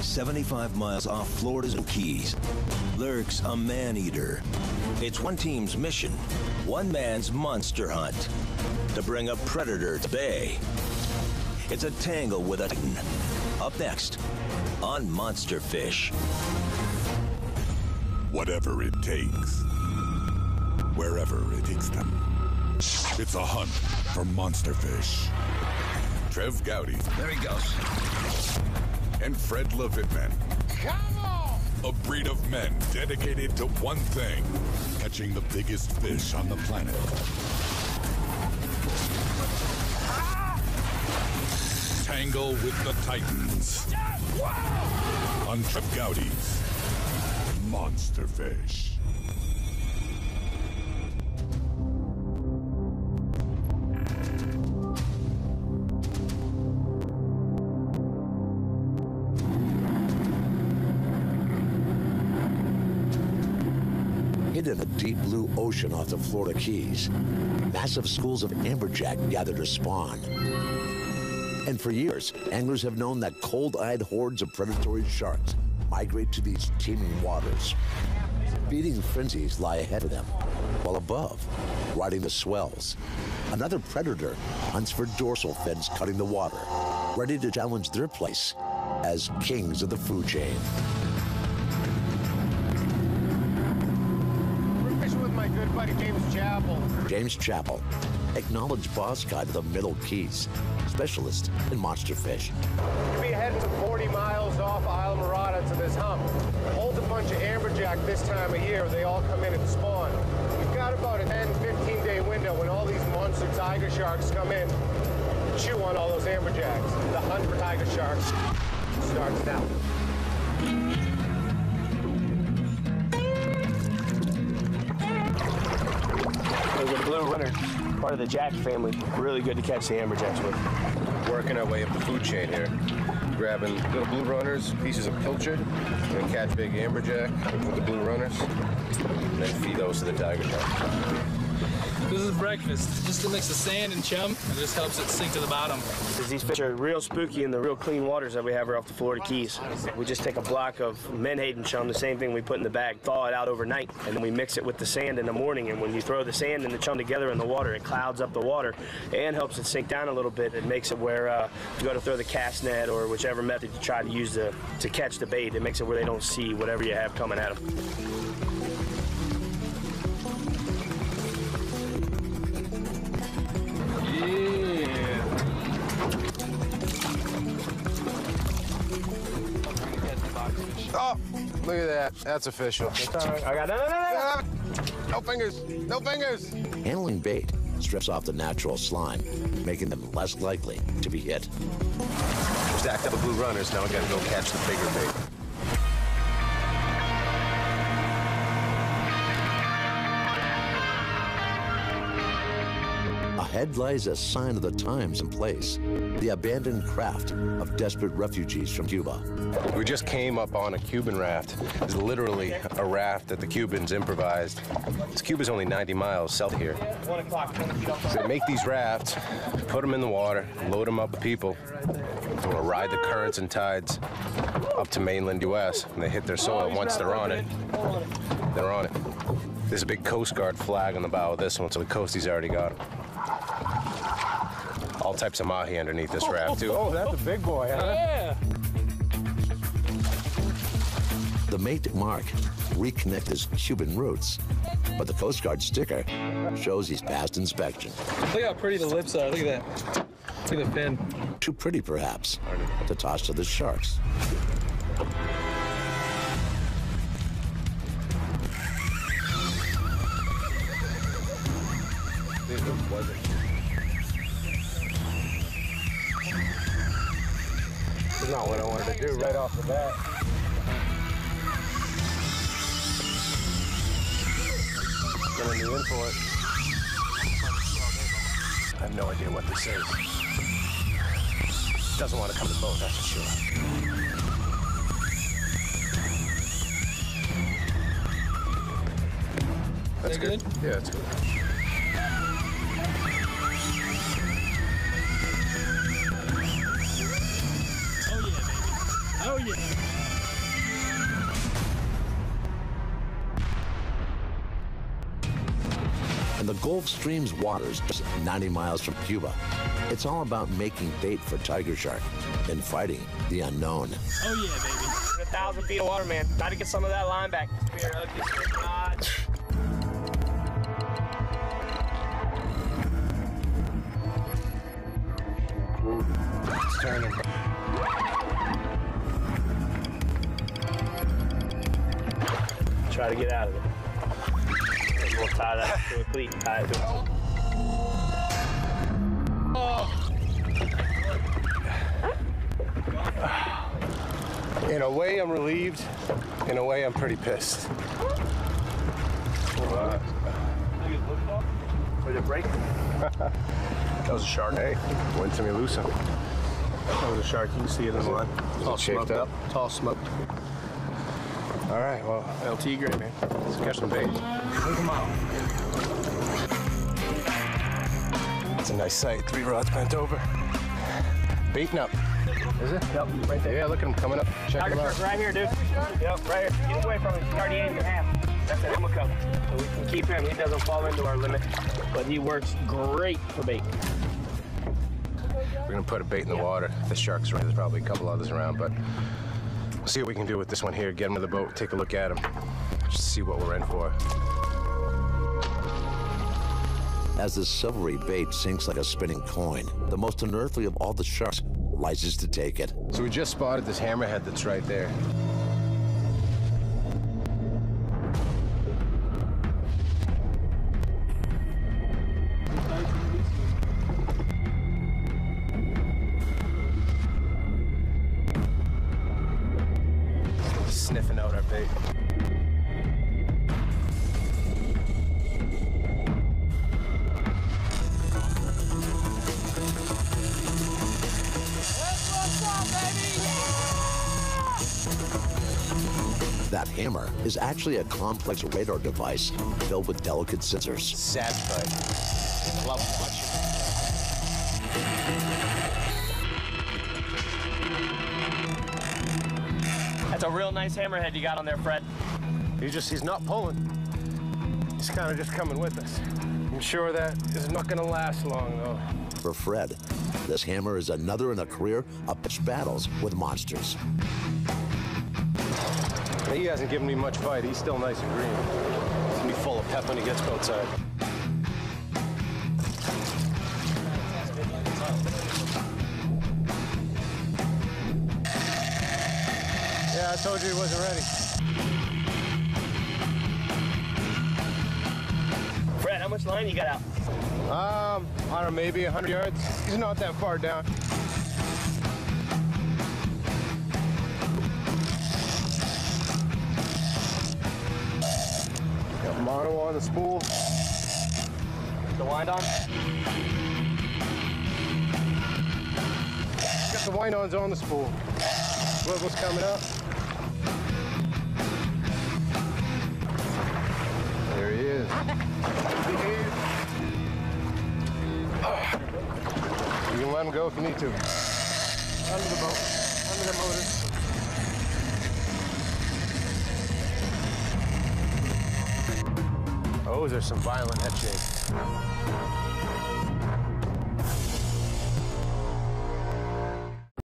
75 miles off Florida's Keys, lurks a man-eater. It's one team's mission, one man's monster hunt, to bring a predator to bay. It's a tangle with a titan. Up next on Monster Fish. Whatever it takes, wherever it takes them. It's a hunt for monster fish. Trevor Γκάουντι. There he goes. And Fred Levitman. Come on! A breed of men dedicated to one thing, catching the biggest fish on the planet. Tangle with the Titans. On Trevr Γκάουνdi's Monster Fish. Hidden in the deep blue ocean off the Florida Keys, massive schools of amberjack gather to spawn. And for years, anglers have known that cold-eyed hordes of predatory sharks migrate to these teeming waters. Feeding frenzies lie ahead of them, while above, riding the swells, another predator hunts for dorsal fins cutting the water, ready to challenge their place as kings of the food chain. My good buddy James Chappell. James Chappell, acknowledged boss guide of the Middle Keys, specialist in monster fish. You'll be heading 40 miles off Isla Morada to this hump. Holds a bunch of amberjack this time of year. They all come in and spawn. You've got about a 10-15 day window when all these monster tiger sharks come in, chew on all those amberjacks. The hunt for tiger sharks starts now. The blue runner, part of the jack family, really good to catch the amberjacks with. Working our way up the food chain here, grabbing little blue runners, pieces of pilchard, and catch big amberjack with the blue runners, and then feed those to the tiger shark. This is breakfast. Just a mix of sand and chum. It just helps it sink to the bottom. These fish are real spooky in the real clean waters that we have here off the Florida Keys. We just take a block of menhaden chum, the same thing we put in the bag, thaw it out overnight, and then we mix it with the sand in the morning. And when you throw the sand and the chum together in the water, it clouds up the water and helps it sink down a little bit. It makes it where you go to throw the cast net or whichever method you try to use to catch the bait, it makes it where they don't see whatever you have coming at them. Oh, look at that. That's official. I got no. No fingers. No fingers. Handling bait strips off the natural slime, making them less likely to be hit. Stacked up the blue runners. Now we gotta go catch the bigger bait. Ahead lies a sign of the times and place, the abandoned craft of desperate refugees from Cuba. We just came up on a Cuban raft. It's literally a raft that the Cubans improvised. Cuba's only 90 miles south of here. So they make these rafts, put them in the water, load them up with people, to ride the currents and tides up to mainland U.S. And they hit their soil. Once they're on it, they're on it. There's a big Coast Guard flag on the bow of this one, so the coasties already got them. All types of mahi underneath this raft, too. Oh, that's a big boy, huh? Yeah. The mate, Mark, reconnect his Cuban roots, but the Coast Guard sticker shows he's passed inspection. Look how pretty the lips are. Look at that. Look at the fin. Too pretty, perhaps, to toss to the sharks. That's not what I wanted to do right off the bat. Gonna be in for it. I have no idea what this is. Doesn't want to come to boat, that's for sure. That's good? Yeah, that's good. Oh, yeah, yeah. In the Gulf Stream's waters, just 90 miles from Cuba, it's all about making bait for tiger shark and fighting the unknown. Oh yeah, baby. 1,000 feet of water, man. Try to get some of that line back. Here, It's turning. Try to get out of it. We'll tie that to a cleat. Tie it to a In a way, I'm relieved. In a way, I'm pretty pissed. Was it break? That was a shark. Hey, went to me loose. That was a shark. You can see it in the line. It's all smoked up. It's all smoked. All right, well, LT great, man. let's catch some bait. Look them out. It's a nice sight. 3 rods bent over. Baiting up. Is it? Yep, right there. Yeah, look at him coming up. Check Tiger him out. shark right here, dude. Yep, right here. Get away from him. He's already 8.5. That's an Emma cup. So we can keep him. He doesn't fall into our limit, but he works great for bait. We're gonna put a bait in the water. The shark's right. There's probably a couple others around, but we'll see what we can do with this one here. Get him to the boat, take a look at him, just see what we're in for. As the silvery bait sinks like a spinning coin, the most unearthly of all the sharks rises to take it. So we just spotted this hammerhead that's right there. Sniffing out our bait. That hammer is actually a complex radar device filled with delicate sensors. Sad bite. Love watching. That's a real nice hammerhead you got on there, Fred. He's not pulling. He's kind of just coming with us. I'm sure that is not gonna last long though. For Fred, this hammer is another in a career of pitched battles with monsters. He hasn't given me much fight. He's still nice and green. He's gonna be full of pep when he gets outside. Yeah, I told you he wasn't ready. Fred, how much line you got out? I don't know, maybe 100 yards. He's not that far down. Got mono on the spool. The wind on? Got the wind-ons on the spool. Swivel's coming up. There he is. You can let him go if you need to. Under the boat. Under the motor. Oh, there's some violent head shake.